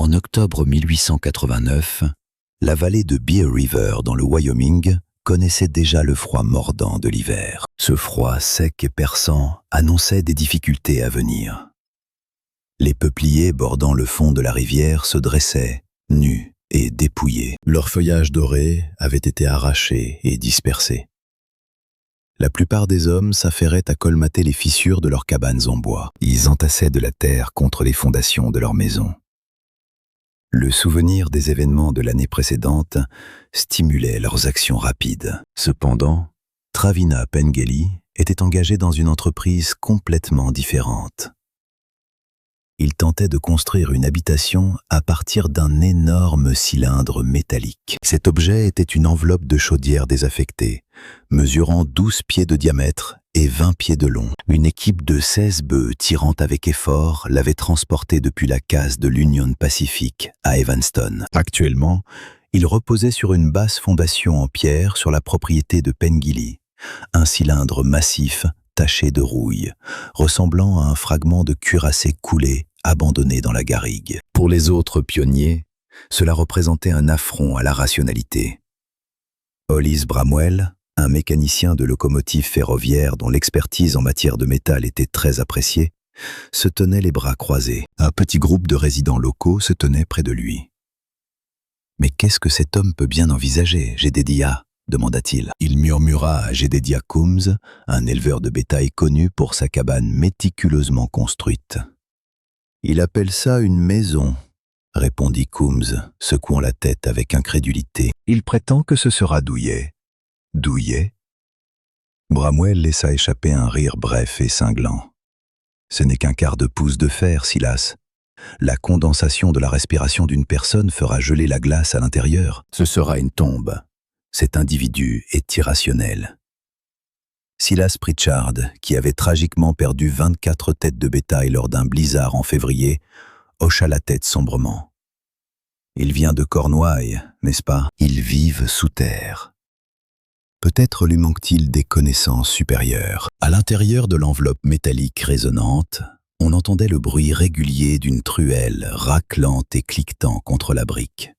En octobre 1889, la vallée de Bear River dans le Wyoming connaissait déjà le froid mordant de l'hiver. Ce froid sec et perçant annonçait des difficultés à venir. Les peupliers bordant le fond de la rivière se dressaient, nus et dépouillés. Leur feuillage doré avait été arraché et dispersé. La plupart des hommes s'affairaient à colmater les fissures de leurs cabanes en bois. Ils entassaient de la terre contre les fondations de leurs maisons. Le souvenir des événements de l'année précédente stimulait leurs actions rapides. Cependant, Travina Pengelly était engagé dans une entreprise complètement différente. Il tentait de construire une habitation à partir d'un énorme cylindre métallique. Cet objet était une enveloppe de chaudière désaffectée, mesurant 12 pieds de diamètre et 20 pieds de long. Une équipe de 16 bœufs tirant avec effort l'avait transporté depuis la case de l'Union Pacific à Evanston. Actuellement, il reposait sur une basse fondation en pierre sur la propriété de Pengelly, un cylindre massif taché de rouille, ressemblant à un fragment de cuirassé coulé abandonné dans la garrigue. Pour les autres pionniers, cela représentait un affront à la rationalité. Hollis Bramwell, un mécanicien de locomotive ferroviaire dont l'expertise en matière de métal était très appréciée, se tenait les bras croisés. Un petit groupe de résidents locaux se tenait près de lui. « Mais qu'est-ce que cet homme peut bien envisager, Jedediah ?» demanda-t-il. Il murmura à Jedediah Coombs, un éleveur de bétail connu pour sa cabane méticuleusement construite. « Il appelle ça une maison », répondit Coombs, secouant la tête avec incrédulité. « Il prétend que ce sera douillet. » « Douillet ?» Bramwell laissa échapper un rire bref et cinglant. « Ce n'est qu'un quart de pouce de fer, Silas. La condensation de la respiration d'une personne fera geler la glace à l'intérieur. Ce sera une tombe. Cet individu est irrationnel. » Silas Pritchard, qui avait tragiquement perdu 24 têtes de bétail lors d'un blizzard en février, hocha la tête sombrement. « Il vient de Cornouailles, n'est-ce pas? Ils vivent sous terre. » Peut-être lui manque-t-il des connaissances supérieures. À l'intérieur de l'enveloppe métallique résonnante, on entendait le bruit régulier d'une truelle raclant et cliquetant contre la brique.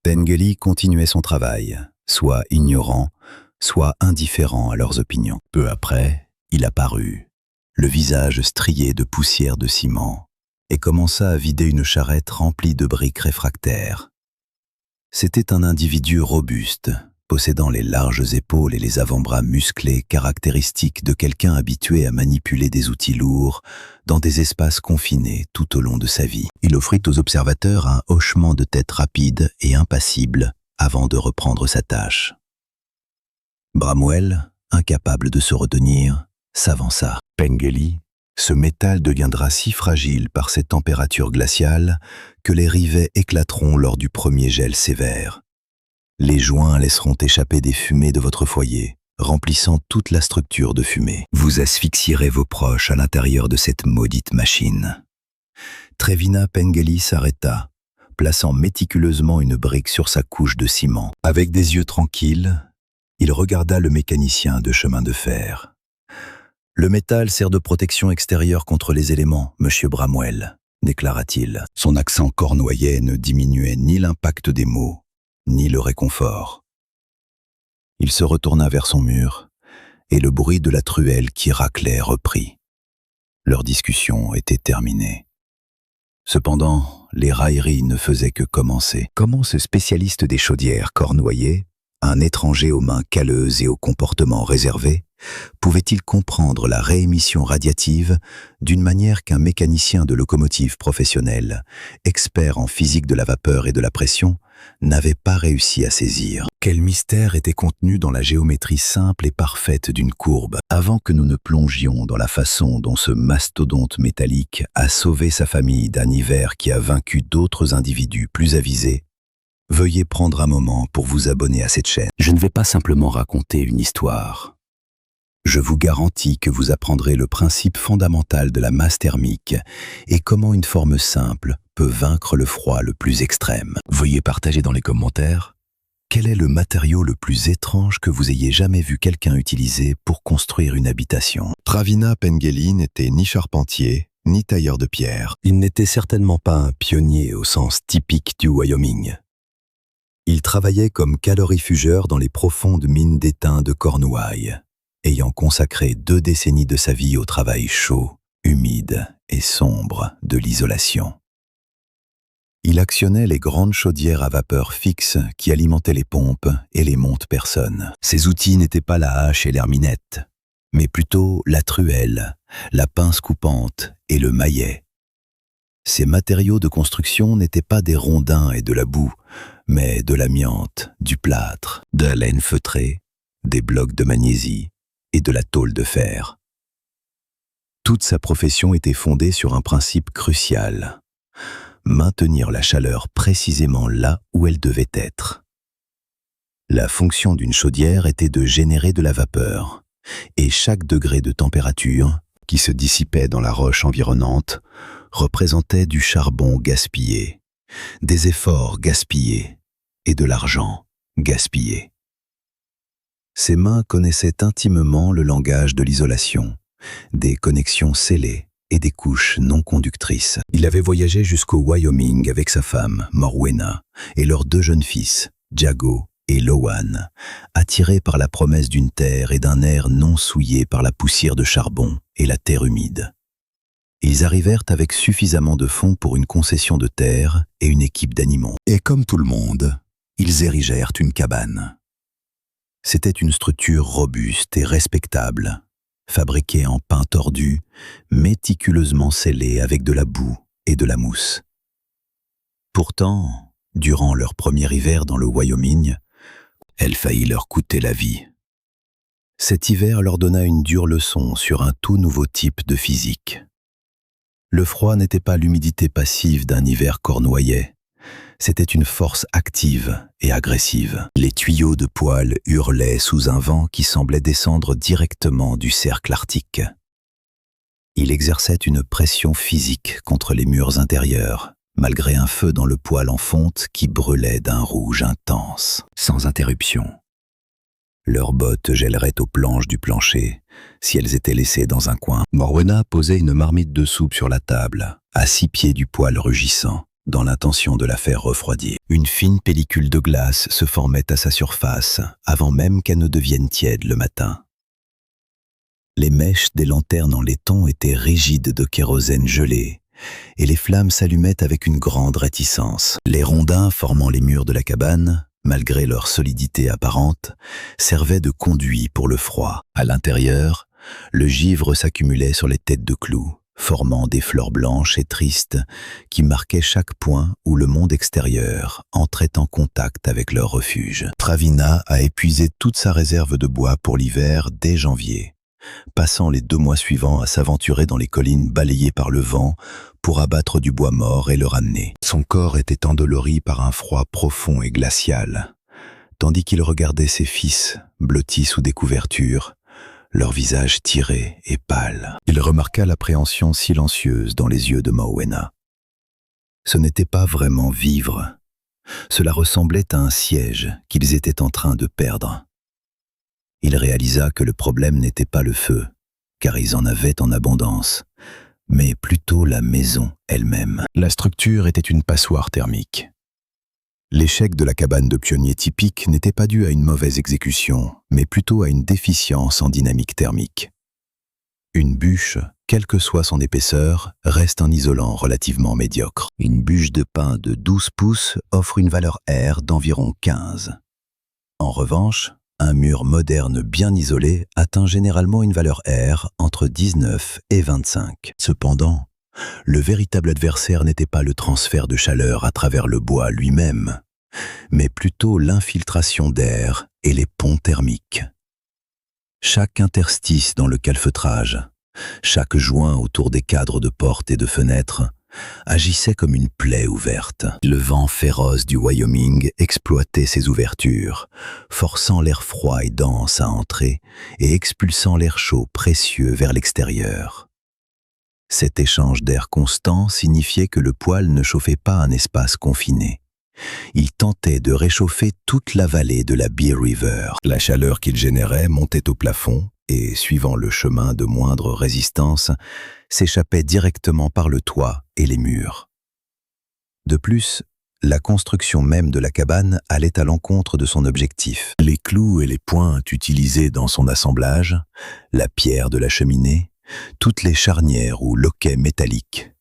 Pengelly continuait son travail, soit ignorant, soit indifférent à leurs opinions. Peu après, il apparut, le visage strié de poussière de ciment, et commença à vider une charrette remplie de briques réfractaires. C'était un individu robuste, possédant les larges épaules et les avant-bras musclés caractéristiques de quelqu'un habitué à manipuler des outils lourds dans des espaces confinés tout au long de sa vie. Il offrit aux observateurs un hochement de tête rapide et impassible avant de reprendre sa tâche. Bramwell, incapable de se retenir, s'avança. « Pengelly, ce métal deviendra si fragile par ces températures glaciales que les rivets éclateront lors du premier gel sévère. Les joints laisseront échapper des fumées de votre foyer, remplissant toute la structure de fumée. Vous asphyxierez vos proches à l'intérieur de cette maudite machine. » Travina Pengelly s'arrêta, plaçant méticuleusement une brique sur sa couche de ciment. Avec des yeux tranquilles, il regarda le mécanicien de chemin de fer. « Le métal sert de protection extérieure contre les éléments, monsieur Bramwell, » déclara-t-il. Son accent cornouaillais ne diminuait ni l'impact des mots, ni le réconfort. Il se retourna vers son mur, et le bruit de la truelle qui raclait reprit. Leur discussion était terminée. Cependant, les railleries ne faisaient que commencer. Comment ce spécialiste des chaudières cornouaillées, un étranger aux mains calleuses et au comportement réservé, pouvait-il comprendre la réémission radiative d'une manière qu'un mécanicien de locomotive professionnel, expert en physique de la vapeur et de la pression, n'avait pas réussi à saisir? Quel mystère était contenu dans la géométrie simple et parfaite d'une courbe? Avant que nous ne plongions dans la façon dont ce mastodonte métallique a sauvé sa famille d'un hiver qui a vaincu d'autres individus plus avisés, veuillez prendre un moment pour vous abonner à cette chaîne. Je ne vais pas simplement raconter une histoire. Je vous garantis que vous apprendrez le principe fondamental de la masse thermique et comment une forme simple peut vaincre le froid le plus extrême. Veuillez partager dans les commentaires quel est le matériau le plus étrange que vous ayez jamais vu quelqu'un utiliser pour construire une habitation. Travina Pengelly n'était ni charpentier, ni tailleur de pierre. Il n'était certainement pas un pionnier au sens typique du Wyoming. Il travaillait comme calorifugeur dans les profondes mines d'étain de Cornouailles, ayant consacré 2 décennies de sa vie au travail chaud, humide et sombre de l'isolation. Il actionnait les grandes chaudières à vapeur fixe qui alimentaient les pompes et les monte-personnes. Ses outils n'étaient pas la hache et l'herminette, mais plutôt la truelle, la pince coupante et le maillet. Ces matériaux de construction n'étaient pas des rondins et de la boue, mais de l'amiante, du plâtre, de la laine feutrée, des blocs de magnésie et de la tôle de fer. Toute sa profession était fondée sur un principe crucial: maintenir la chaleur précisément là où elle devait être. La fonction d'une chaudière était de générer de la vapeur, et chaque degré de température, qui se dissipait dans la roche environnante, représentait du charbon gaspillé, des efforts gaspillés et de l'argent gaspillé. Ses mains connaissaient intimement le langage de l'isolation, des connexions scellées et des couches non conductrices. Il avait voyagé jusqu'au Wyoming avec sa femme, Morwenna, et leurs 2 jeunes fils, Jago et Lowan, attirés par la promesse d'une terre et d'un air non souillé par la poussière de charbon et la terre humide. Ils arrivèrent avec suffisamment de fonds pour une concession de terre et une équipe d'animaux. Et comme tout le monde, ils érigèrent une cabane. C'était une structure robuste et respectable, fabriquée en pin tordu, méticuleusement scellée avec de la boue et de la mousse. Pourtant, durant leur premier hiver dans le Wyoming, elle faillit leur coûter la vie. Cet hiver leur donna une dure leçon sur un tout nouveau type de physique. Le froid n'était pas l'humidité passive d'un hiver cornouaillais, c'était une force active et agressive. Les tuyaux de poêle hurlaient sous un vent qui semblait descendre directement du cercle arctique. Il exerçait une pression physique contre les murs intérieurs, malgré un feu dans le poêle en fonte qui brûlait d'un rouge intense, sans interruption. Leurs bottes gèleraient aux planches du plancher, si elles étaient laissées dans un coin. Morwenna posait une marmite de soupe sur la table, à 6 pieds du poêle rugissant, dans l'intention de la faire refroidir. Une fine pellicule de glace se formait à sa surface, avant même qu'elle ne devienne tiède le matin. Les mèches des lanternes en laiton étaient rigides de kérosène gelé, et les flammes s'allumaient avec une grande réticence. Les rondins formant les murs de la cabane, malgré leur solidité apparente, servaient de conduit pour le froid. À l'intérieur, le givre s'accumulait sur les têtes de clous, formant des fleurs blanches et tristes qui marquaient chaque point où le monde extérieur entrait en contact avec leur refuge. Travina a épuisé toute sa réserve de bois pour l'hiver dès janvier, passant les 2 mois suivants à s'aventurer dans les collines balayées par le vent pour abattre du bois mort et le ramener. Son corps était endolori par un froid profond et glacial, tandis qu'il regardait ses fils, blottis sous des couvertures, leur visage tiré et pâle. Il remarqua l'appréhension silencieuse dans les yeux de Morwenna. Ce n'était pas vraiment vivre. Cela ressemblait à un siège qu'ils étaient en train de perdre. Il réalisa que le problème n'était pas le feu, car ils en avaient en abondance, mais plutôt la maison elle-même. La structure était une passoire thermique. L'échec de la cabane de pionnier typique n'était pas dû à une mauvaise exécution, mais plutôt à une déficience en dynamique thermique. Une bûche, quelle que soit son épaisseur, reste un isolant relativement médiocre. Une bûche de pin de 12 pouces offre une valeur R d'environ 15. En revanche, un mur moderne bien isolé atteint généralement une valeur R entre 19 et 25. Cependant, le véritable adversaire n'était pas le transfert de chaleur à travers le bois lui-même, mais plutôt l'infiltration d'air et les ponts thermiques. Chaque interstice dans le calfeutrage, chaque joint autour des cadres de portes et de fenêtres, agissait comme une plaie ouverte. Le vent féroce du Wyoming exploitait ces ouvertures, forçant l'air froid et dense à entrer et expulsant l'air chaud précieux vers l'extérieur. Cet échange d'air constant signifiait que le poêle ne chauffait pas un espace confiné. Il tentait de réchauffer toute la vallée de la Bear River. La chaleur qu'il générait montait au plafond et, suivant le chemin de moindre résistance, s'échappait directement par le toit et les murs. De plus, la construction même de la cabane allait à l'encontre de son objectif. Les clous et les pointes utilisés dans son assemblage, la pierre de la cheminée, toutes les charnières ou loquets métalliques,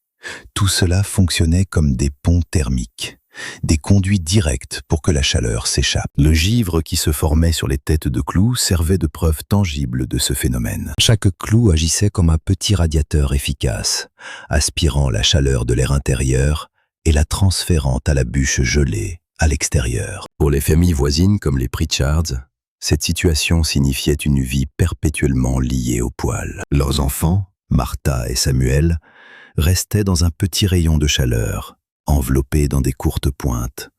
tout cela fonctionnait comme des ponts thermiques, des conduits directs pour que la chaleur s'échappe. Le givre qui se formait sur les têtes de clous servait de preuve tangible de ce phénomène. Chaque clou agissait comme un petit radiateur efficace, aspirant la chaleur de l'air intérieur et la transférant à la bûche gelée à l'extérieur. Pour les familles voisines comme les Pritchards, cette situation signifiait une vie perpétuellement liée au poêle. Leurs enfants, Martha et Samuel, restaient dans un petit rayon de chaleur, enveloppés dans des courtes pointes,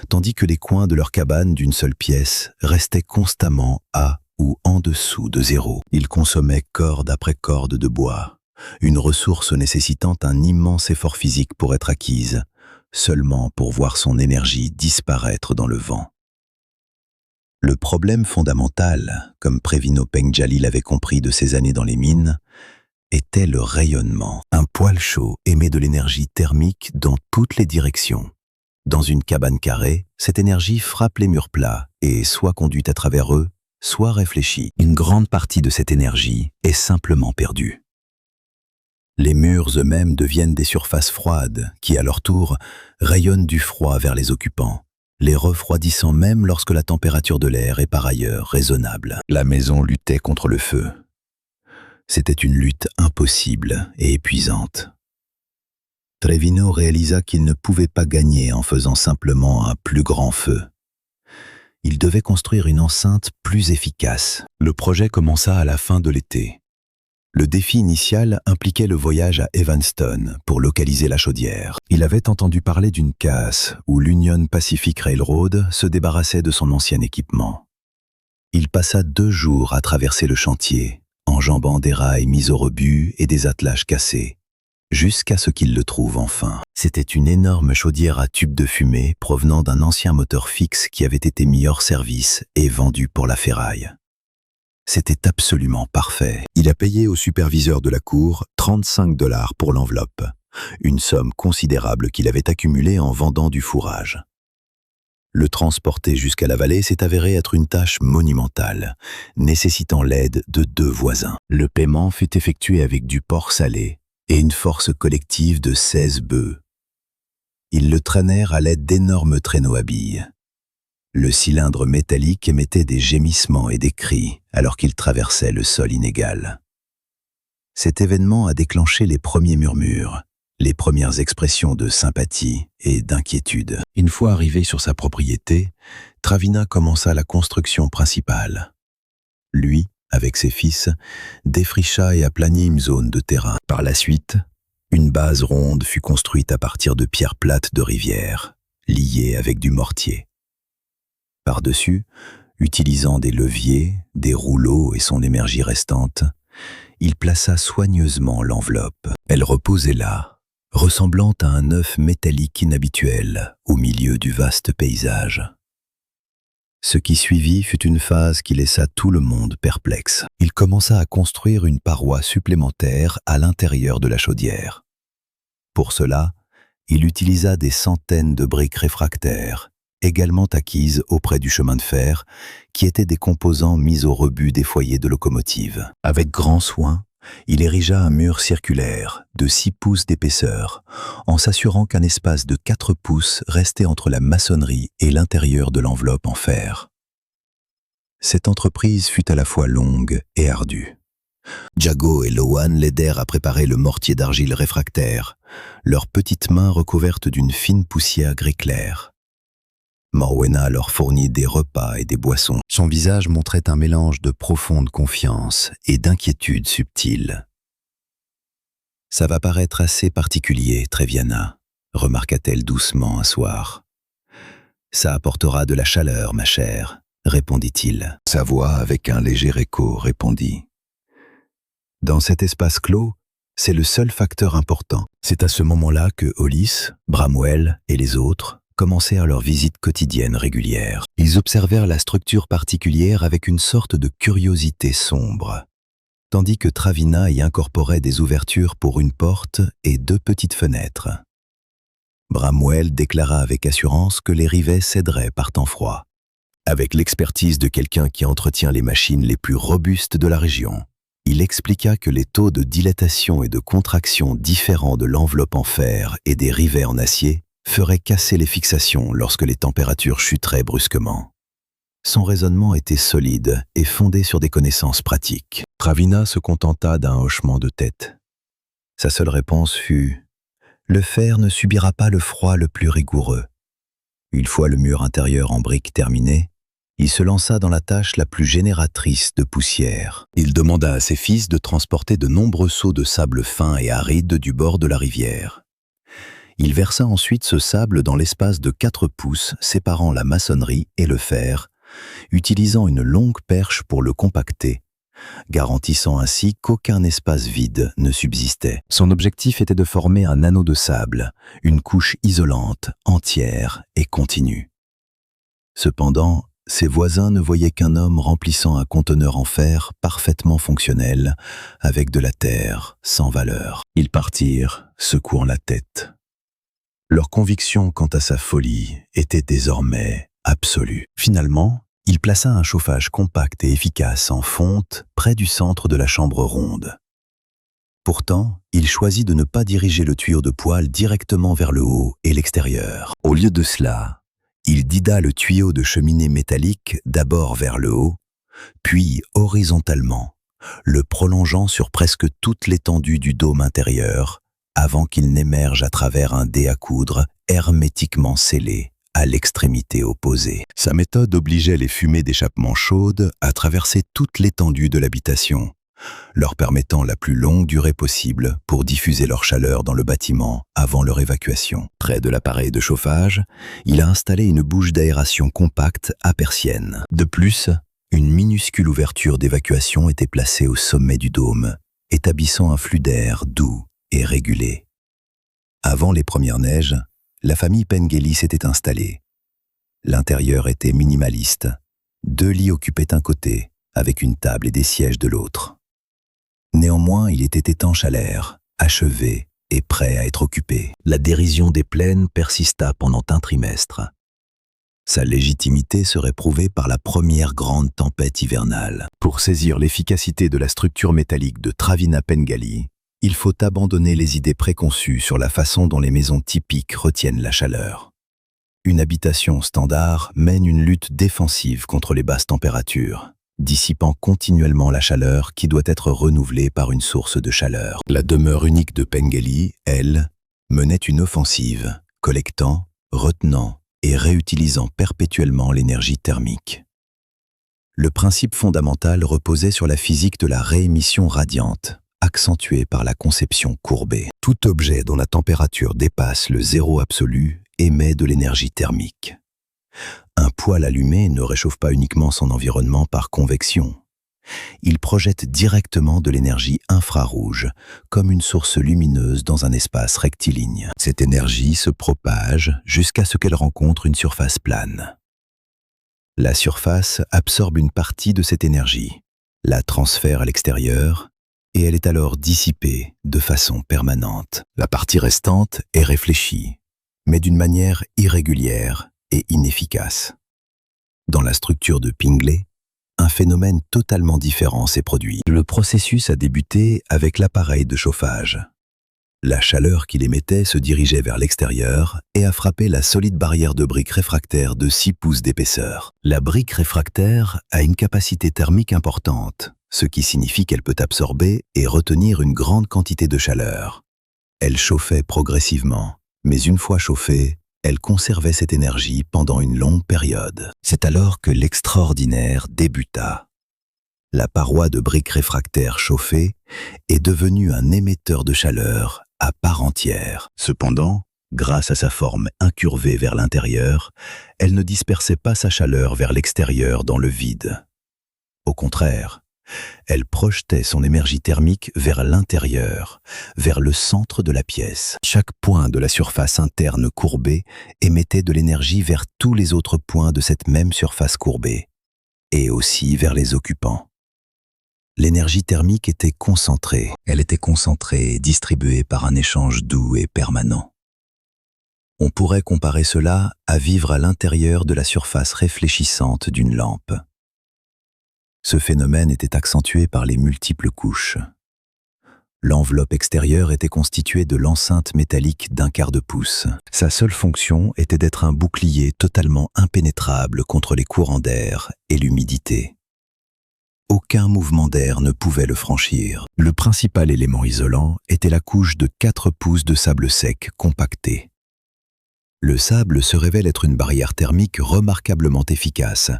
tandis que les coins de leur cabane d'une seule pièce restaient constamment à ou en dessous de zéro. Ils consommaient corde après corde de bois, une ressource nécessitant un immense effort physique pour être acquise, seulement pour voir son énergie disparaître dans le vent. Le problème fondamental, comme Previno Pengjali l'avait compris de ses années dans les mines, était le rayonnement. Un poêle chaud émet de l'énergie thermique dans toutes les directions. Dans une cabane carrée, cette énergie frappe les murs plats et soit conduite à travers eux, soit réfléchie. Une grande partie de cette énergie est simplement perdue. Les murs eux-mêmes deviennent des surfaces froides qui, à leur tour, rayonnent du froid vers les occupants, les refroidissant même lorsque la température de l'air est par ailleurs raisonnable. La maison luttait contre le feu. C'était une lutte impossible et épuisante. Trevino réalisa qu'il ne pouvait pas gagner en faisant simplement un plus grand feu. Il devait construire une enceinte plus efficace. Le projet commença à la fin de l'été. Le défi initial impliquait le voyage à Evanston pour localiser la chaudière. Il avait entendu parler d'une casse où l'Union Pacific Railroad se débarrassait de son ancien équipement. Il passa 2 jours à traverser le chantier, enjambant des rails mis au rebut et des attelages cassés, jusqu'à ce qu'il le trouve enfin. C'était une énorme chaudière à tube de fumée provenant d'un ancien moteur fixe qui avait été mis hors service et vendu pour la ferraille. C'était absolument parfait. Il a payé au superviseur de la cour 35 $ pour l'enveloppe, une somme considérable qu'il avait accumulée en vendant du fourrage. Le transporter jusqu'à la vallée s'est avéré être une tâche monumentale, nécessitant l'aide de 2 voisins. Le paiement fut effectué avec du porc salé et une force collective de 16 bœufs. Ils le traînèrent à l'aide d'énormes traîneaux à billes. Le cylindre métallique émettait des gémissements et des cris alors qu'il traversait le sol inégal. Cet événement a déclenché les premiers murmures, les premières expressions de sympathie et d'inquiétude. Une fois arrivé sur sa propriété, Travina commença la construction principale. Lui, avec ses fils, défricha et aplanit une zone de terrain. Par la suite, une base ronde fut construite à partir de pierres plates de rivière, liées avec du mortier. Par-dessus, utilisant des leviers, des rouleaux et son énergie restante, il plaça soigneusement l'enveloppe. Elle reposait là, ressemblant à un œuf métallique inhabituel au milieu du vaste paysage. Ce qui suivit fut une phase qui laissa tout le monde perplexe. Il commença à construire une paroi supplémentaire à l'intérieur de la chaudière. Pour cela, il utilisa des centaines de briques réfractaires, également acquises auprès du chemin de fer, qui étaient des composants mis au rebut des foyers de locomotive. Avec grand soin, il érigea un mur circulaire de 6 pouces d'épaisseur, en s'assurant qu'un espace de 4 pouces restait entre la maçonnerie et l'intérieur de l'enveloppe en fer. Cette entreprise fut à la fois longue et ardue. Jago et Lowan l'aidèrent à préparer le mortier d'argile réfractaire, leurs petites mains recouvertes d'une fine poussière gris clair. Morwenna leur fournit des repas et des boissons. Son visage montrait un mélange de profonde confiance et d'inquiétude subtile. « Ça va paraître assez particulier, Treviana, » remarqua-t-elle doucement un soir. « Ça apportera de la chaleur, ma chère, » répondit-il. Sa voix, avec un léger écho, répondit. « Dans cet espace clos, c'est le seul facteur important. C'est à ce moment-là que Hollis, Bramwell et les autres commencèrent leur visite quotidienne régulière. Ils observèrent la structure particulière avec une sorte de curiosité sombre, tandis que Travina y incorporait des ouvertures pour une porte et 2 petites fenêtres. Bramwell déclara avec assurance que les rivets céderaient par temps froid. Avec l'expertise de quelqu'un qui entretient les machines les plus robustes de la région, il expliqua que les taux de dilatation et de contraction différents de l'enveloppe en fer et des rivets en acier feraient casser les fixations lorsque les températures chuteraient brusquement. Son raisonnement était solide et fondé sur des connaissances pratiques. Travina se contenta d'un hochement de tête. Sa seule réponse fut « Le fer ne subira pas le froid le plus rigoureux ». Une fois le mur intérieur en briques terminé, il se lança dans la tâche la plus génératrice de poussière. Il demanda à ses fils de transporter de nombreux seaux de sable fin et aride du bord de la rivière. Il versa ensuite ce sable dans l'espace de 4 pouces séparant la maçonnerie et le fer, utilisant une longue perche pour le compacter, garantissant ainsi qu'aucun espace vide ne subsistait. Son objectif était de former un anneau de sable, une couche isolante, entière et continue. Cependant, ses voisins ne voyaient qu'un homme remplissant un conteneur en fer parfaitement fonctionnel, avec de la terre sans valeur. Ils partirent, secouant la tête. Leur conviction quant à sa folie était désormais absolue. Finalement, il plaça un chauffage compact et efficace en fonte près du centre de la chambre ronde. Pourtant, il choisit de ne pas diriger le tuyau de poêle directement vers le haut et l'extérieur. Au lieu de cela, il guida le tuyau de cheminée métallique d'abord vers le haut, puis horizontalement, le prolongeant sur presque toute l'étendue du dôme intérieur, avant qu'il n'émerge à travers un dé à coudre hermétiquement scellé à l'extrémité opposée. Sa méthode obligeait les fumées d'échappement chaudes à traverser toute l'étendue de l'habitation, leur permettant la plus longue durée possible pour diffuser leur chaleur dans le bâtiment avant leur évacuation. Près de l'appareil de chauffage, il a installé une bouche d'aération compacte à persienne. De plus, une minuscule ouverture d'évacuation était placée au sommet du dôme, établissant un flux d'air doux et régulé. Avant les premières neiges, la famille Pengelly s'était installée. L'intérieur était minimaliste. 2 lits occupaient un côté, avec une table et des sièges de l'autre. Néanmoins, il était étanche à l'air, achevé et prêt à être occupé. La dérision des plaines persista pendant un trimestre. Sa légitimité serait prouvée par la première grande tempête hivernale. Pour saisir l'efficacité de la structure métallique de Travina Pengelly, il faut abandonner les idées préconçues sur la façon dont les maisons typiques retiennent la chaleur. Une habitation standard mène une lutte défensive contre les basses températures, dissipant continuellement la chaleur qui doit être renouvelée par une source de chaleur. La demeure unique de Pengelly, elle, menait une offensive, collectant, retenant et réutilisant perpétuellement l'énergie thermique. Le principe fondamental reposait sur la physique de la réémission radiante, accentuée par la conception courbée. Tout objet dont la température dépasse le zéro absolu émet de l'énergie thermique. Un poêle allumé ne réchauffe pas uniquement son environnement par convection. Il projette directement de l'énergie infrarouge, comme une source lumineuse dans un espace rectiligne. Cette énergie se propage jusqu'à ce qu'elle rencontre une surface plane. La surface absorbe une partie de cette énergie, la transfère à l'extérieur, et elle est alors dissipée de façon permanente. La partie restante est réfléchie, mais d'une manière irrégulière et inefficace. Dans la structure de Pingley, un phénomène totalement différent s'est produit. Le processus a débuté avec l'appareil de chauffage. La chaleur qu'il émettait se dirigeait vers l'extérieur et a frappé la solide barrière de briques réfractaires de 6 pouces d'épaisseur. La brique réfractaire a une capacité thermique importante, ce qui signifie qu'elle peut absorber et retenir une grande quantité de chaleur. Elle chauffait progressivement, mais une fois chauffée, elle conservait cette énergie pendant une longue période. C'est alors que l'extraordinaire débuta. La paroi de briques réfractaires chauffée est devenue un émetteur de chaleur à part entière. Cependant, grâce à sa forme incurvée vers l'intérieur, elle ne dispersait pas sa chaleur vers l'extérieur dans le vide. Au contraire, elle projetait son énergie thermique vers l'intérieur, vers le centre de la pièce. Chaque point de la surface interne courbée émettait de l'énergie vers tous les autres points de cette même surface courbée, et aussi vers les occupants. L'énergie thermique était concentrée. Elle était concentrée et distribuée par un échange doux et permanent. On pourrait comparer cela à vivre à l'intérieur de la surface réfléchissante d'une lampe. Ce phénomène était accentué par les multiples couches. L'enveloppe extérieure était constituée de l'enceinte métallique d'1/4 de pouce. Sa seule fonction était d'être un bouclier totalement impénétrable contre les courants d'air et l'humidité. Aucun mouvement d'air ne pouvait le franchir. Le principal élément isolant était la couche de 4 pouces de sable sec compacté. Le sable se révèle être une barrière thermique remarquablement efficace,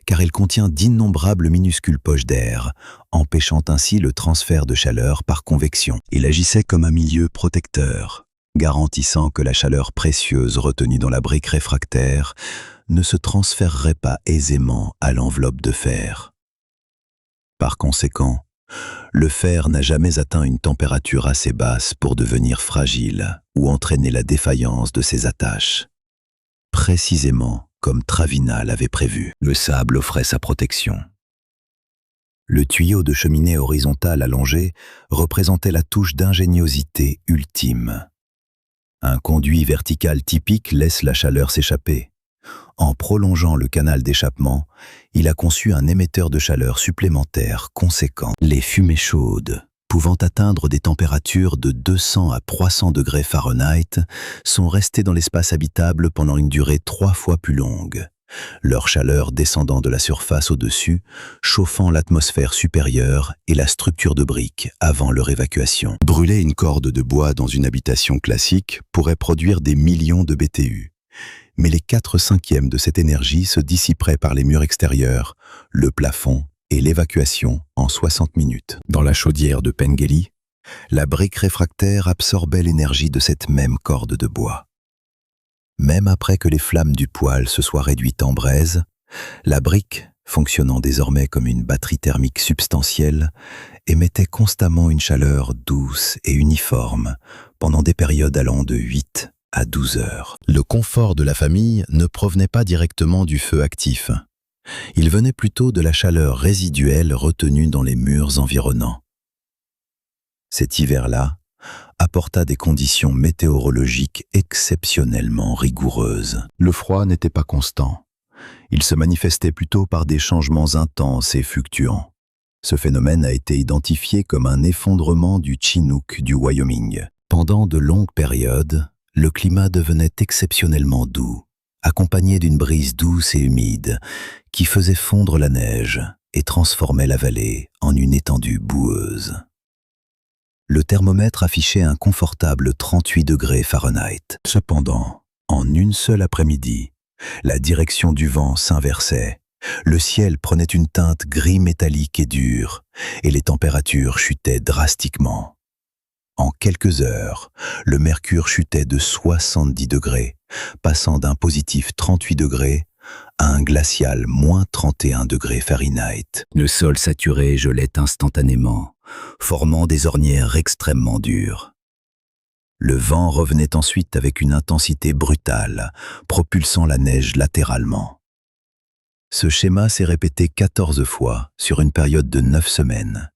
car il contient d'innombrables minuscules poches d'air, empêchant ainsi le transfert de chaleur par convection. Il agissait comme un milieu protecteur, garantissant que la chaleur précieuse retenue dans la brique réfractaire ne se transférerait pas aisément à l'enveloppe de fer. Par conséquent, le fer n'a jamais atteint une température assez basse pour devenir fragile ou entraîner la défaillance de ses attaches. Précisément comme Travina l'avait prévu, le sable offrait sa protection. Le tuyau de cheminée horizontale allongé représentait la touche d'ingéniosité ultime. Un conduit vertical typique laisse la chaleur s'échapper. En prolongeant le canal d'échappement, il a conçu un émetteur de chaleur supplémentaire conséquent. Les fumées chaudes, pouvant atteindre des températures de 200 à 300 degrés Fahrenheit, sont restées dans l'espace habitable pendant une durée 3 fois plus longue, leur chaleur descendant de la surface au-dessus, chauffant l'atmosphère supérieure et la structure de briques avant leur évacuation. Brûler une corde de bois dans une habitation classique pourrait produire des millions de BTU. Mais les 4/5 de cette énergie se dissiperaient par les murs extérieurs, le plafond et l'évacuation en 60 minutes. Dans la chaudière de Pengelly, la brique réfractaire absorbait l'énergie de cette même corde de bois. Même après que les flammes du poêle se soient réduites en braise, la brique, fonctionnant désormais comme une batterie thermique substantielle, émettait constamment une chaleur douce et uniforme pendant des périodes allant de 8 à 12 heures. Le confort de la famille ne provenait pas directement du feu actif. Il venait plutôt de la chaleur résiduelle retenue dans les murs environnants. Cet hiver-là apporta des conditions météorologiques exceptionnellement rigoureuses. Le froid n'était pas constant. Il se manifestait plutôt par des changements intenses et fluctuants. Ce phénomène a été identifié comme un effondrement du Chinook du Wyoming. Pendant de longues périodes, le climat devenait exceptionnellement doux, accompagné d'une brise douce et humide qui faisait fondre la neige et transformait la vallée en une étendue boueuse. Le thermomètre affichait un confortable 38 degrés Fahrenheit. Cependant, en une seule après-midi, la direction du vent s'inversait, le ciel prenait une teinte gris métallique et dure, et les températures chutaient drastiquement. En quelques heures, le mercure chutait de 70 degrés, passant d'un positif 38 degrés à un glacial moins 31 degrés Fahrenheit. Le sol saturé gelait instantanément, formant des ornières extrêmement dures. Le vent revenait ensuite avec une intensité brutale, propulsant la neige latéralement. Ce schéma s'est répété 14 fois sur une période de 9 semaines.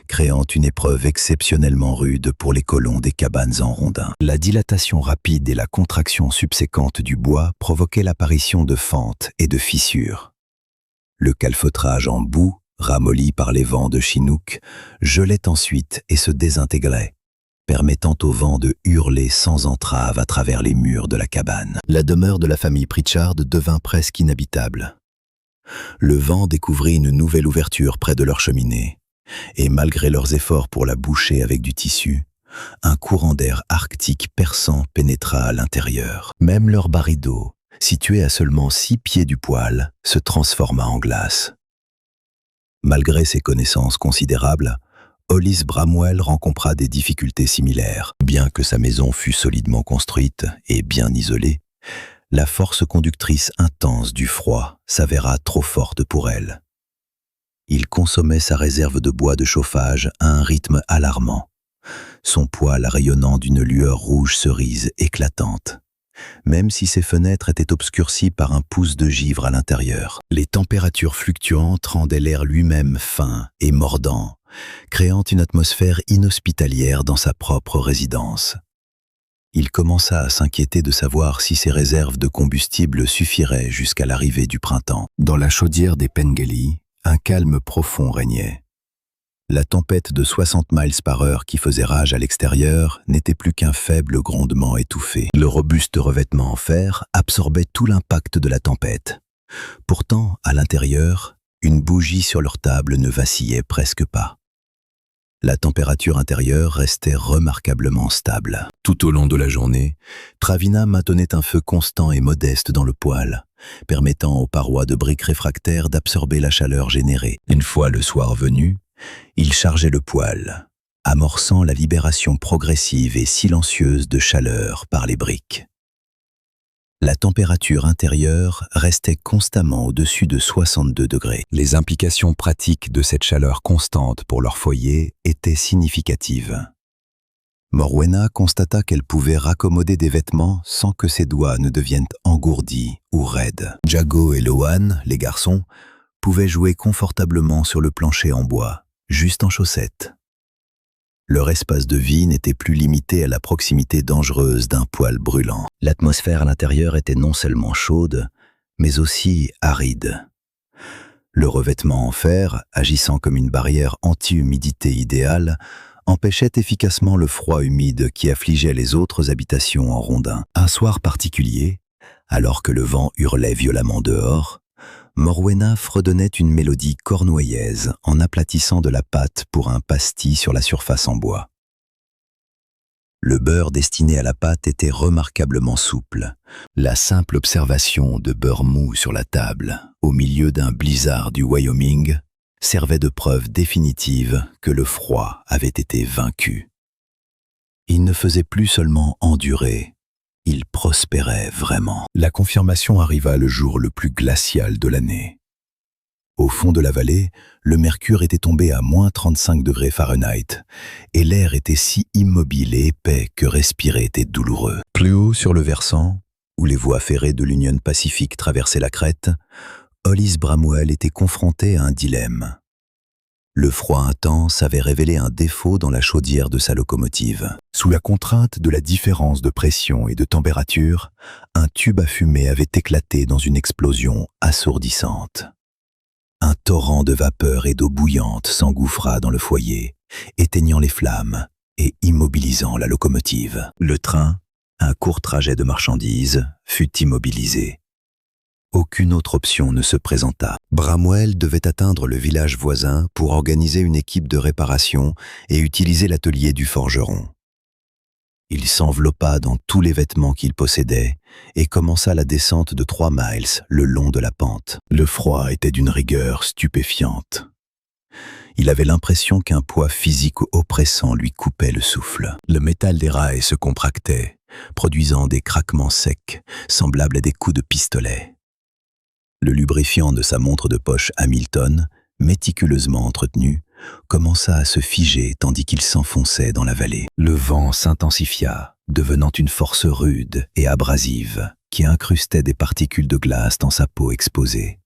Créant une épreuve exceptionnellement rude pour les colons des cabanes en rondins. La dilatation rapide et la contraction subséquente du bois provoquaient l'apparition de fentes et de fissures. Le calfeutrage en boue, ramolli par les vents de Chinook, gelait ensuite et se désintégrait, permettant au vent de hurler sans entrave à travers les murs de la cabane. La demeure de la famille Pritchard devint presque inhabitable. Le vent découvrit une nouvelle ouverture près de leur cheminée, et malgré leurs efforts pour la boucher avec du tissu, un courant d'air arctique perçant pénétra à l'intérieur. Même leur baril d'eau, situé à seulement 6 pieds du poêle, se transforma en glace. Malgré ses connaissances considérables, Hollis Bramwell rencontra des difficultés similaires. Bien que sa maison fût solidement construite et bien isolée, la force conductrice intense du froid s'avéra trop forte pour elle. Il consommait sa réserve de bois de chauffage à un rythme alarmant, son poêle rayonnant d'une lueur rouge cerise éclatante, même si ses fenêtres étaient obscurcies par un pouce de givre à l'intérieur. Les températures fluctuantes rendaient l'air lui-même fin et mordant, créant une atmosphère inhospitalière dans sa propre résidence. Il commença à s'inquiéter de savoir si ses réserves de combustible suffiraient jusqu'à l'arrivée du printemps. Dans la chaudière des Pengelly, un calme profond régnait. La tempête de 60 miles par heure qui faisait rage à l'extérieur n'était plus qu'un faible grondement étouffé. Le robuste revêtement en fer absorbait tout l'impact de la tempête. Pourtant, à l'intérieur, une bougie sur leur table ne vacillait presque pas. La température intérieure restait remarquablement stable. Tout au long de la journée, Travina maintenait un feu constant et modeste dans le poêle, permettant aux parois de briques réfractaires d'absorber la chaleur générée. Une fois le soir venu, il chargeait le poêle, amorçant la libération progressive et silencieuse de chaleur par les briques. La température intérieure restait constamment au-dessus de 62 degrés. Les implications pratiques de cette chaleur constante pour leur foyer étaient significatives. Morwenna constata qu'elle pouvait raccommoder des vêtements sans que ses doigts ne deviennent engourdis ou raides. Jago et Lohan, les garçons, pouvaient jouer confortablement sur le plancher en bois, juste en chaussettes. Leur espace de vie n'était plus limité à la proximité dangereuse d'un poêle brûlant. L'atmosphère à l'intérieur était non seulement chaude, mais aussi aride. Le revêtement en fer, agissant comme une barrière anti-humidité idéale, empêchait efficacement le froid humide qui affligeait les autres habitations en rondins. Un soir particulier, alors que le vent hurlait violemment dehors, Morwenna fredonnait une mélodie cornouaillèse en aplatissant de la pâte pour un pastis sur la surface en bois. Le beurre destiné à la pâte était remarquablement souple. La simple observation de beurre mou sur la table, au milieu d'un blizzard du Wyoming, servait de preuve définitive que le froid avait été vaincu. Il ne faisait plus seulement endurer, il prospérait vraiment. La confirmation arriva le jour le plus glacial de l'année. Au fond de la vallée, le mercure était tombé à moins 35 degrés Fahrenheit et l'air était si immobile et épais que respirer était douloureux. Plus haut sur le versant, où les voies ferrées de l'Union Pacific traversaient la crête, Hollis Bramwell était confronté à un dilemme. Le froid intense avait révélé un défaut dans la chaudière de sa locomotive. Sous la contrainte de la différence de pression et de température, un tube à fumée avait éclaté dans une explosion assourdissante. Un torrent de vapeur et d'eau bouillante s'engouffra dans le foyer, éteignant les flammes et immobilisant la locomotive. Le train, un court trajet de marchandises, fut immobilisé. Aucune autre option ne se présenta. Bramwell devait atteindre le village voisin pour organiser une équipe de réparation et utiliser l'atelier du forgeron. Il s'enveloppa dans tous les vêtements qu'il possédait et commença la descente de 3 miles le long de la pente. Le froid était d'une rigueur stupéfiante. Il avait l'impression qu'un poids physique oppressant lui coupait le souffle. Le métal des rails se contractait, produisant des craquements secs, semblables à des coups de pistolet. Le lubrifiant de sa montre de poche Hamilton, méticuleusement entretenu, commença à se figer tandis qu'il s'enfonçait dans la vallée. Le vent s'intensifia, devenant une force rude et abrasive qui incrustait des particules de glace dans sa peau exposée.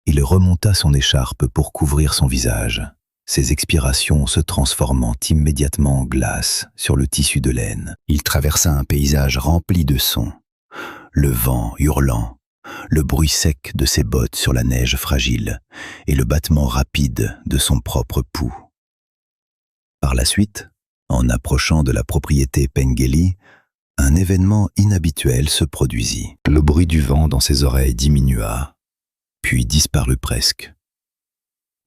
Il remonta son écharpe pour couvrir son visage, ses expirations se transformant immédiatement en glace sur le tissu de laine. Il traversa un paysage rempli de sons, le vent hurlant, le bruit sec de ses bottes sur la neige fragile et le battement rapide de son propre pouls. Par la suite, en approchant de la propriété Pengelly, un événement inhabituel se produisit. Le bruit du vent dans ses oreilles diminua, puis disparut presque.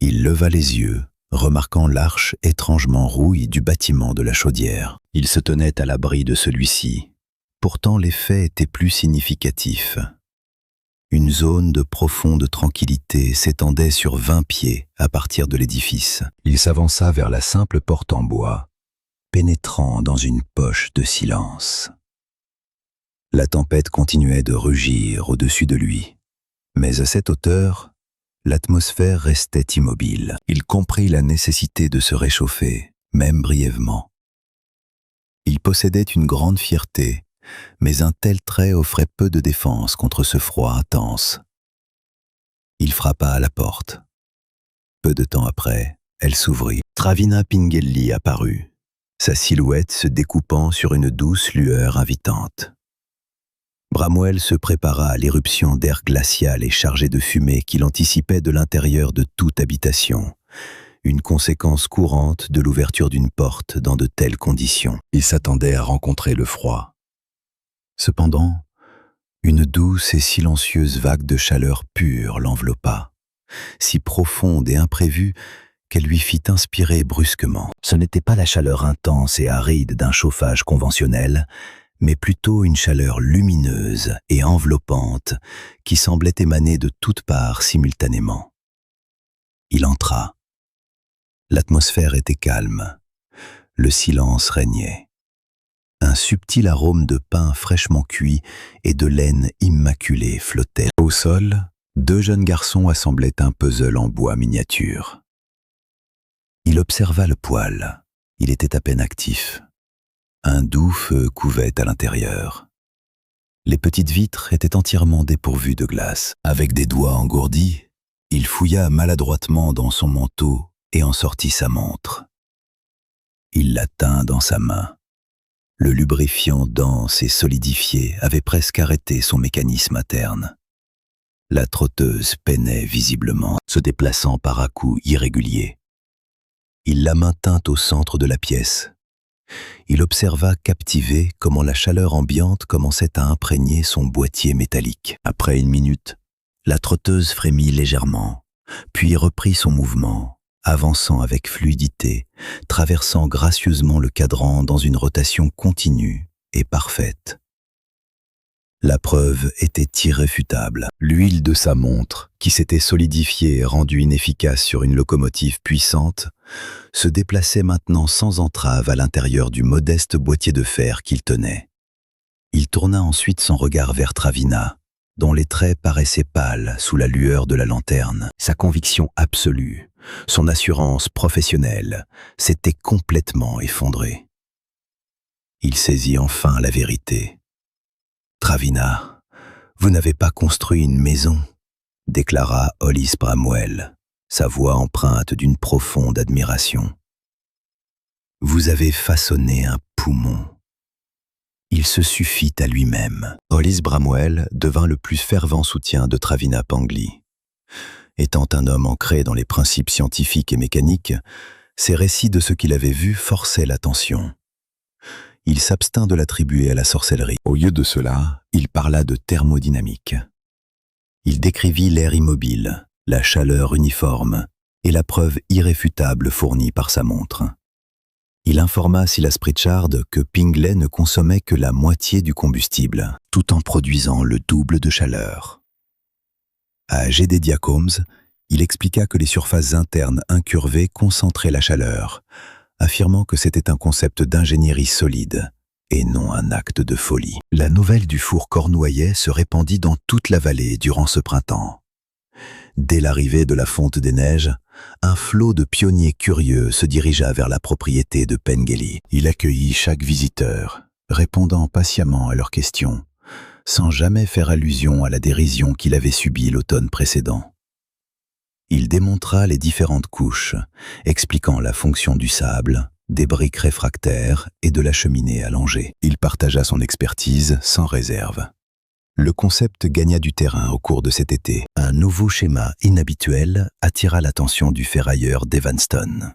Il leva les yeux, remarquant l'arche étrangement rouille du bâtiment de la chaudière. Il se tenait à l'abri de celui-ci. Pourtant, l'effet était plus significatif. Une zone de profonde tranquillité s'étendait sur 20 pieds à partir de l'édifice. Il s'avança vers la simple porte en bois, pénétrant dans une poche de silence. La tempête continuait de rugir au-dessus de lui, mais à cette hauteur, l'atmosphère restait immobile. Il comprit la nécessité de se réchauffer, même brièvement. Il possédait une grande fierté, mais un tel trait offrait peu de défense contre ce froid intense. Il frappa à la porte. Peu de temps après, elle s'ouvrit. Travina Pingelli apparut, sa silhouette se découpant sur une douce lueur invitante. Bramwell se prépara à l'éruption d'air glacial et chargé de fumée qu'il anticipait de l'intérieur de toute habitation, une conséquence courante de l'ouverture d'une porte dans de telles conditions. Il s'attendait à rencontrer le froid. Cependant, une douce et silencieuse vague de chaleur pure l'enveloppa, si profonde et imprévue qu'elle lui fit inspirer brusquement. Ce n'était pas la chaleur intense et aride d'un chauffage conventionnel, mais plutôt une chaleur lumineuse et enveloppante qui semblait émaner de toutes parts simultanément. Il entra. L'atmosphère était calme. Le silence régnait. Un subtil arôme de pain fraîchement cuit et de laine immaculée flottait. Au sol, 2 jeunes garçons assemblaient un puzzle en bois miniature. Il observa le poêle. Il était à peine actif. Un doux feu couvait à l'intérieur. Les petites vitres étaient entièrement dépourvues de glace. Avec des doigts engourdis, il fouilla maladroitement dans son manteau et en sortit sa montre. Il la tint dans sa main. Le lubrifiant dense et solidifié avait presque arrêté son mécanisme interne. La trotteuse peinait visiblement, se déplaçant par à-coups irréguliers. Il la maintint au centre de la pièce. Il observa captivé comment la chaleur ambiante commençait à imprégner son boîtier métallique. Après 1 minute, la trotteuse frémit légèrement, puis reprit son mouvement, avançant avec fluidité, traversant gracieusement le cadran dans une rotation continue et parfaite. La preuve était irréfutable. L'huile de sa montre, qui s'était solidifiée et rendue inefficace sur une locomotive puissante, se déplaçait maintenant sans entrave à l'intérieur du modeste boîtier de fer qu'il tenait. Il tourna ensuite son regard vers Travina, dont les traits paraissaient pâles sous la lueur de la lanterne. Sa conviction absolue, son assurance professionnelle, s'était complètement effondrée. Il saisit enfin la vérité. « Travina, vous n'avez pas construit une maison », déclara Hollis Bramwell, sa voix empreinte d'une profonde admiration. « Vous avez façonné un poumon. Il se suffit à lui-même. » Hollis Bramwell devint le plus fervent soutien de Travina Pangli. Étant un homme ancré dans les principes scientifiques et mécaniques, ses récits de ce qu'il avait vu forçaient l'attention. Il s'abstint de l'attribuer à la sorcellerie. Au lieu de cela, il parla de thermodynamique. Il décrivit l'air immobile, la chaleur uniforme et la preuve irréfutable fournie par sa montre. Il informa Silas Pritchard que Pingley ne consommait que la moitié du combustible, tout en produisant le double de chaleur. À Jedediah Combs, il expliqua que les surfaces internes incurvées concentraient la chaleur, affirmant que c'était un concept d'ingénierie solide et non un acte de folie. La nouvelle du four cornouaillais se répandit dans toute la vallée durant ce printemps. Dès l'arrivée de la fonte des neiges, un flot de pionniers curieux se dirigea vers la propriété de Pengelly. Il accueillit chaque visiteur, répondant patiemment à leurs questions, sans jamais faire allusion à la dérision qu'il avait subie l'automne précédent. Il démontra les différentes couches, expliquant la fonction du sable, des briques réfractaires et de la cheminée allongée. Il partagea son expertise sans réserve. Le concept gagna du terrain au cours de cet été. Un nouveau schéma inhabituel attira l'attention du ferrailleur d'Evanston.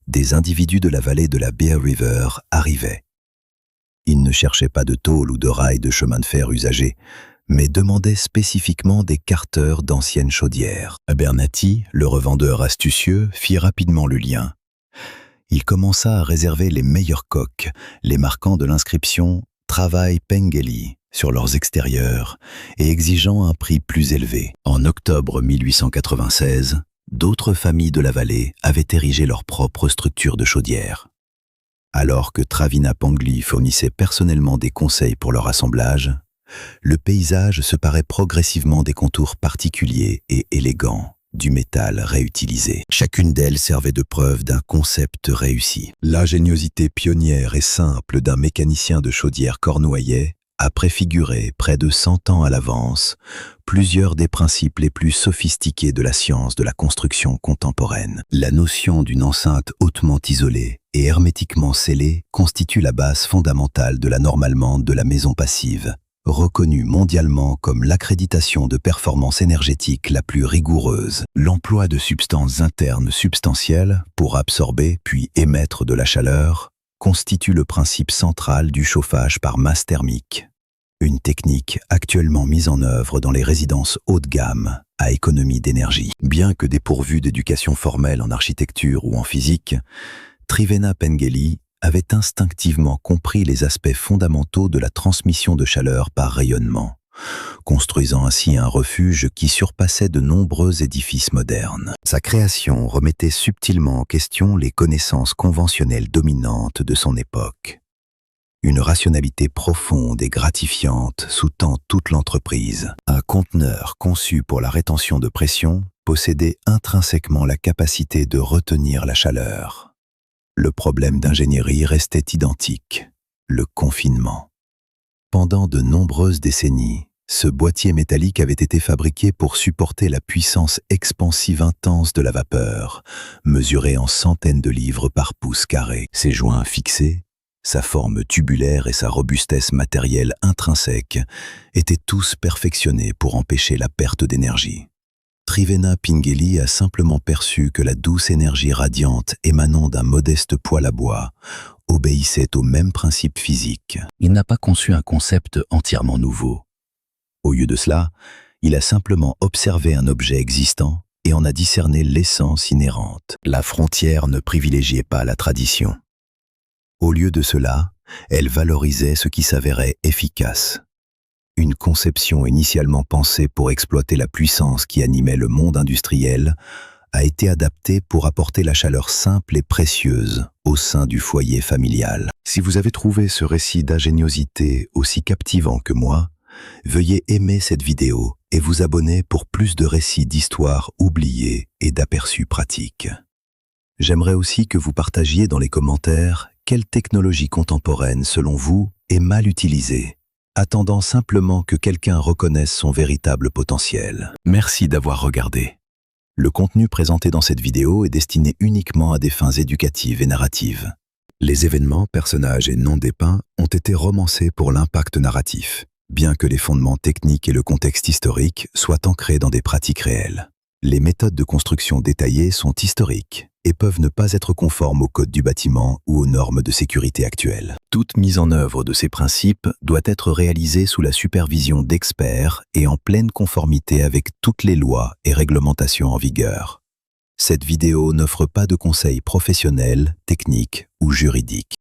Des individus de la vallée de la Bear River arrivaient. Ils ne cherchaient pas de tôle ou de rails de chemin de fer usagés, mais demandaient spécifiquement des carteurs d'anciennes chaudières. Abernathy, le revendeur astucieux, fit rapidement le lien. Il commença à réserver les meilleurs coques, les marquant de l'inscription « Travail Pengelly » sur leurs extérieurs et exigeant un prix plus élevé. En octobre 1896, d'autres familles de la vallée avaient érigé leur propre structure de chaudière. Alors que Travina Pangli fournissait personnellement des conseils pour leur assemblage, le paysage se parait progressivement des contours particuliers et élégants du métal réutilisé. Chacune d'elles servait de preuve d'un concept réussi. L'ingéniosité pionnière et simple d'un mécanicien de chaudière cornouaillais a préfiguré, près de 100 ans à l'avance, plusieurs des principes les plus sophistiqués de la science de la construction contemporaine. La notion d'une enceinte hautement isolée et hermétiquement scellée constitue la base fondamentale de la norme allemande de la maison passive, reconnue mondialement comme l'accréditation de performance énergétique la plus rigoureuse. L'emploi de substances internes substantielles pour absorber puis émettre de la chaleur constitue le principe central du chauffage par masse thermique, une technique actuellement mise en œuvre dans les résidences haut de gamme à économie d'énergie. Bien que dépourvu d'éducation formelle en architecture ou en physique, Trivena Pengeli avait instinctivement compris les aspects fondamentaux de la transmission de chaleur par rayonnement, construisant ainsi un refuge qui surpassait de nombreux édifices modernes. Sa création remettait subtilement en question les connaissances conventionnelles dominantes de son époque. Une rationalité profonde et gratifiante sous-tend toute l'entreprise. Un conteneur conçu pour la rétention de pression possédait intrinsèquement la capacité de retenir la chaleur. Le problème d'ingénierie restait identique, le confinement. Pendant de nombreuses décennies, ce boîtier métallique avait été fabriqué pour supporter la puissance expansive intense de la vapeur, mesurée en centaines de livres par pouce carré. Ses joints fixés, sa forme tubulaire et sa robustesse matérielle intrinsèque étaient tous perfectionnés pour empêcher la perte d'énergie. Trivena Pengeli a simplement perçu que la douce énergie radiante émanant d'un modeste poêle à bois obéissait au même principe physique. Il n'a pas conçu un concept entièrement nouveau. Au lieu de cela, il a simplement observé un objet existant et en a discerné l'essence inhérente. La frontière ne privilégiait pas la tradition. Au lieu de cela, elle valorisait ce qui s'avérait efficace. Une conception initialement pensée pour exploiter la puissance qui animait le monde industriel a été adaptée pour apporter la chaleur simple et précieuse au sein du foyer familial. Si vous avez trouvé ce récit d'ingéniosité aussi captivant que moi, veuillez aimer cette vidéo et vous abonner pour plus de récits d'histoires oubliées et d'aperçus pratiques. J'aimerais aussi que vous partagiez dans les commentaires quelle technologie contemporaine, selon vous, est mal utilisée, attendant simplement que quelqu'un reconnaisse son véritable potentiel. Merci d'avoir regardé. Le contenu présenté dans cette vidéo est destiné uniquement à des fins éducatives et narratives. Les événements, personnages et noms dépeints ont été romancés pour l'impact narratif, bien que les fondements techniques et le contexte historique soient ancrés dans des pratiques réelles. Les méthodes de construction détaillées sont historiques et peuvent ne pas être conformes au code du bâtiment ou aux normes de sécurité actuelles. Toute mise en œuvre de ces principes doit être réalisée sous la supervision d'experts et en pleine conformité avec toutes les lois et réglementations en vigueur. Cette vidéo n'offre pas de conseils professionnels, techniques ou juridiques.